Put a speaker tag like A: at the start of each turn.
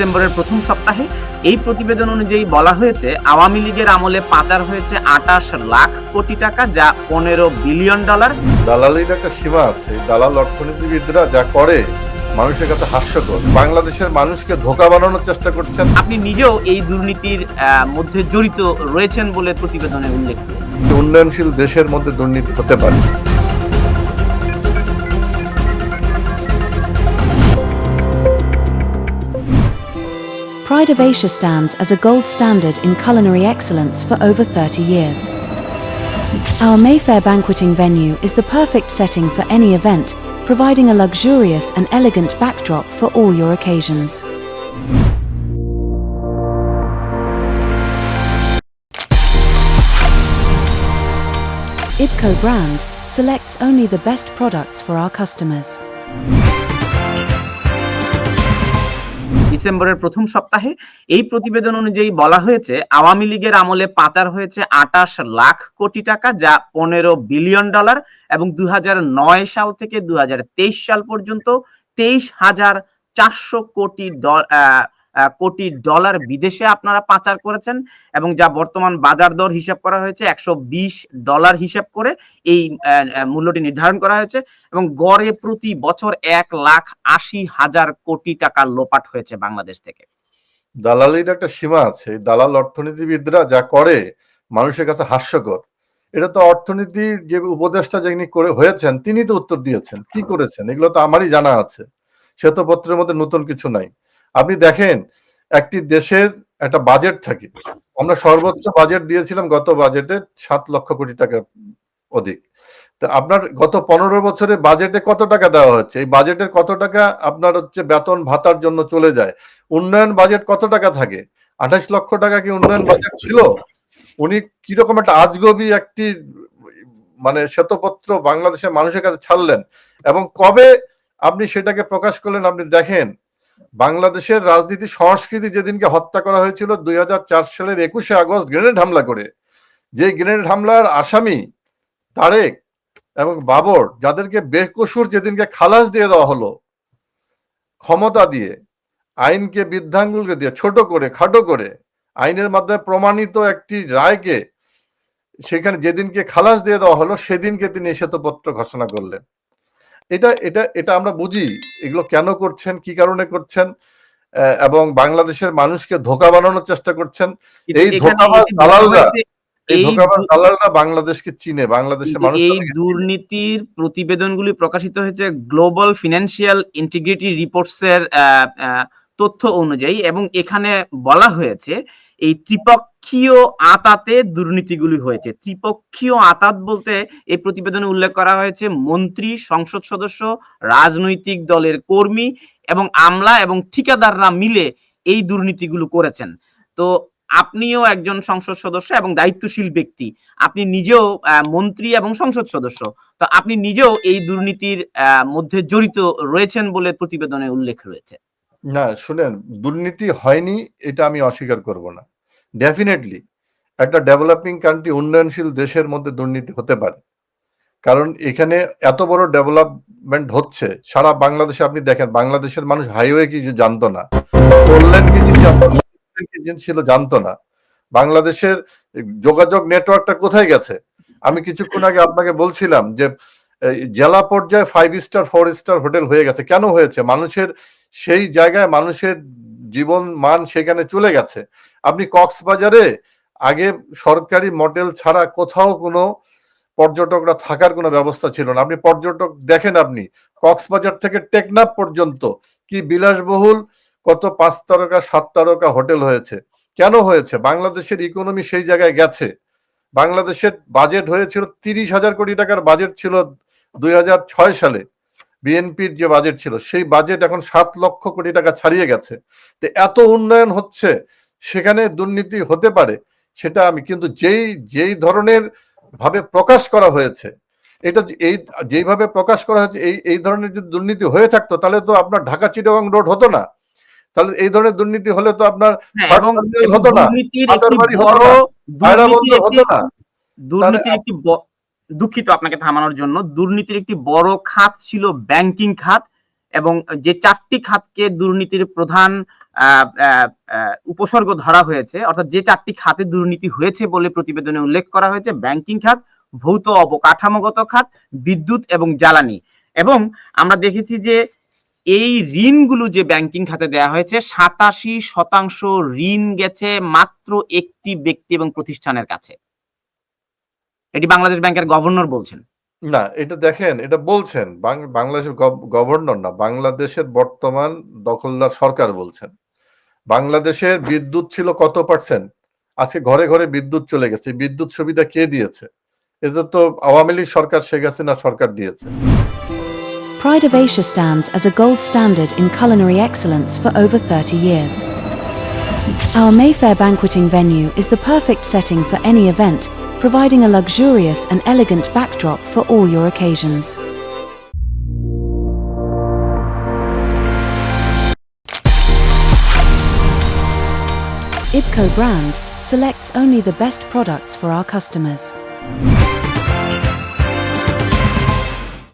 A: ডিসেম্বরের প্রথম সপ্তাহে এই প্রতিবেদন অনুযায়ী বলা হয়েছে আওয়ামী লীগের আমলে পাচার হয়েছে ২৮ লাখ কোটি টাকা, যা $15 বিলিয়ন।
B: দালালির একটা সীমা আছে। দালাল অর্থনীতিবিদরা যা করে মানুষের কাছে হাস্যকর। বাংলাদেশের মানুষকে ধোঁকা বানানোর চেষ্টা করছেন।
A: আপনি নিজেও এই দুর্নীতির মধ্যে জড়িত রয়েছেন বলে প্রতিবেদনে উল্লেখ করেছেন।
B: উন্নয়নশীল দেশের মধ্যে দুর্নীতি হতে পারে।
C: Pride of Asia stands as a gold standard in culinary excellence for over 30 years. Our Mayfair banqueting venue is the perfect setting for any event, providing a luxurious and elegant backdrop for all your occasions. IBCO brand selects only the best products for our customers.
A: ডিসেম্বরের প্রথম সপ্তাহে এই প্রতিবেদন অনুযায়ী বলা হয়েছে আওয়ামী লীগের আমলে পাচার হয়েছে ২৮ লাখ কোটি টাকা, যা $15 বিলিয়ন, এবং ২০০৯ সাল থেকে ২০২৩ সাল পর্যন্ত ২৩,৪০০ কোটি ডলার বিদেশে আপনারা পাচার করেছেন, এবং যা বর্তমান বাজার দর হিসাব করা হয়েছে $120 হিসাব করে এই মূল্যটি নির্ধারণ করা হয়েছে, এবং গড়ে প্রতি বছর ১,৮০,০০০ কোটি টাকা লোপাট হয়েছে বাংলাদেশ থেকে।
B: দালালির একটা সীমা আছে। দালাল অর্থনীতিবিদরা যা করে মানুষের কাছে হাস্যকর। এটা তো অর্থনীতির যে উপদেষ্টা যিনি করে হয়েছেন তিনি তো উত্তর দিয়েছেন। কি করেছেন এগুলো তো আমারই জানা আছে। শ্বেতপত্রের মধ্যে নতুন কিছু নাই। আপনি দেখেন, একটি দেশের একটা বাজেট থাকে। আমরা সর্বোচ্চ বাজেট দিয়েছিলাম গত বাজেটে ৭ লক্ষ কোটি টাকার অধিক। তো আপনার গত ১৫ বছরে বাজেটে কত টাকা দেওয়া হচ্ছে? এই বাজেটের কত টাকা আপনার হচ্ছে বেতন ভাতার জন্য চলে যায়? উন্নয়ন বাজেট কত টাকা থাকে? ২৮ লক্ষ টাকা কি উন্নয়ন বাজেট ছিল? উনি কিরকম একটা আজগবি একটি মানে শ্বেতপত্র বাংলাদেশের মানুষের কাছে ছাড়লেন, এবং কবে আপনি সেটাকে প্রকাশ করলেন? আপনি দেখেন, বাংলাদেশের রাজনীতি সংস্কৃতি যেদিনকে হত্যা করা হয়েছিল ২০০৪ সালের ২১শে আগস্ট গ্রেনেড হামলা করে, যে গ্রেনেড হামলার আসামি তারেক এবং বাবর, যাদেরকে বেকসুর যেদিনকে খালাস দিয়ে দেওয়া হলো ক্ষমতা দিয়ে, আইনকে বৃদ্ধাঙ্গুলকে দিয়ে ছোট করে খাটো করে আইনের মাধ্যমে প্রমাণিত একটি রায়কে সেখানে যেদিনকে খালাস দিয়ে দেওয়া হলো সেদিনকে তিনি শ্বেতপত্র ঘোষণা করলেন। এটা এটা এটা আমরা বুঝি এগুলো কেন করছেন, কি কারণে করছেন, এবং বাংলাদেশের মানুষকে ধোঁকা বানানোর চেষ্টা করছেন। এই ধোঁকাবাজ দালালরা বাংলাদেশকে চিনে, বাংলাদেশের মানুষ।
A: এই দুর্নীতির প্রতিবেদনগুলি প্রকাশিত হয়েছে গ্লোবাল ফিনান্সিয়াল ইন্টিগ্রিটি রিপোর্টস এর তথ্য অনুযায়ী, এবং এখানে বলা হয়েছে এই ত্রিপক্ষীয় আতাতে দুর্নীতিগুলি হয়েছে। ত্রিপক্ষীয় আতাত বলতে এই প্রতিবেদনে উল্লেখ করা হয়েছে মন্ত্রী, সংসদ সদস্য, রাজনৈতিক দলের কর্মী এবং আমলা এবং ঠিকাদাররা মিলে এই দুর্নীতিগুলো করেছেন। তো আপনিও একজন সংসদ সদস্য এবং দায়িত্বশীল ব্যক্তি, আপনি নিজেও মন্ত্রী এবং সংসদ সদস্য, তো আপনি নিজেও এই দুর্নীতির মধ্যে জড়িত রয়েছেন বলে প্রতিবেদনে উল্লেখ রয়েছে।
B: না শুনেন, দুর্নীতি হয়নি এটা আমি অস্বীকার করব না। ডেফিনেটলি একটা ডেভেলপিং কান্ট্রি, উন্নয়নশীল দেশের মধ্যে দুর্নীতি হতে পারে, কারণ এখানে এত বড় ডেভেলপমেন্ট হচ্ছে সারা বাংলাদেশে। আপনি দেখেন, বাংলাদেশের মানুষ হাইওয়ে কি জানতো না, কল্যাণ কি ছিল জানতো না, বাংলাদেশের যোগাযোগ নেটওয়ার্কটা কোথায় গেছে। আমি কিছুক্ষণ আগে আপনাকে বলছিলাম যে জেলা পর্যায়ে 5 স্টার 4 স্টার হোটেল হয়ে গেছে। কেন হয়েছে? মানুষের সেই জায়গায় মানুষের জীবন মান সেখানে চলে গেছে। আপনি কক্সবাজারে আগে সরকারি মোটেল ছাড়া কোথাও কোনো পর্যটকরা থাকার কোনো ব্যবস্থা ছিল না। আপনি পর্যটক দেখেন, আপনি কক্সবাজার থেকে টেকনাফ পর্যন্ত কি বিলাসবহুল কত 5 তারকা 7 তারকা হোটেল হয়েছে। কেন হয়েছে? বাংলাদেশের ইকোনমি সেই জায়গায় গেছে। বাংলাদেশের বাজেট হয়েছিল 30,000 কোটি টাকার বাজেট ছিল 2006 সালে। বিএনপির যে বাজেট ছিল সেই বাজেট এখন 7 লক্ষ কোটি টাকা ছাড়িয়ে গেছে। তো এত উন্নয়ন হচ্ছে, সেখানে দুর্নীতি হতে পারে সেটা আমি, কিন্তু যেই ধরনের ভাবে প্রকাশ করা হয়েছে, এটা এই যেইভাবে প্রকাশ করা হয়েছে, এই ধরনের যদি দুর্নীতি হয়ে থাকতো তাহলে তো আপনার ঢাকা চিটাগং রোড হতো না। তাহলে এই ধরনের দুর্নীতি হলে তো আপনার হতো না,
A: দুর্নীতির একটি দুঃখিত আপনাকে থামানোর জন্য, দুর্নীতির একটি বড় খাত ছিল ব্যাংকিং খাত, এবং যে 4টি খাতকে দুর্নীতির প্রধান উপসর্গ ধরা হয়েছে, অর্থাৎ যে 4টি খাতে দুর্নীতি হয়েছে বলে প্রতিবেদনে উল্লেখ করা হয়েছে: ব্যাংকিং খাত, ভৌত অবকাঠামোগত খাত, বিদ্যুৎ এবং জ্বালানি। এবং আমরা দেখেছি যে এই ঋণগুলো যে ব্যাংকিং খাতে দেওয়া হয়েছে, 87% ঋণ গেছে মাত্র একটি ব্যক্তি এবং প্রতিষ্ঠানের কাছে। এটি বাংলাদেশ ব্যাংকের গভর্নর বলছেন।
B: না, এটা দেখেন, এটা বলছেন বাংলাদেশের গভর্নর না, বাংলাদেশের বর্তমান দখলদার সরকার বলছেন। বাংলাদেশের বিদ্যুৎ ছিল কত পার্সেন্ট, আজকে ঘরে ঘরে বিদ্যুৎ চলে গেছে। বিদ্যুৎ সুবিধা কে দিয়েছে? এটা তো আওয়ামী লীগ সরকার, শেখ হাসিনা সরকার দিয়েছে।
C: Pride of Asia stands as a gold standard in culinary excellence for over 30 years. Our Mayfair banqueting venue is the perfect setting for any event, providing a luxurious and elegant backdrop for all your occasions. IBCO brand selects only the best products for our customers.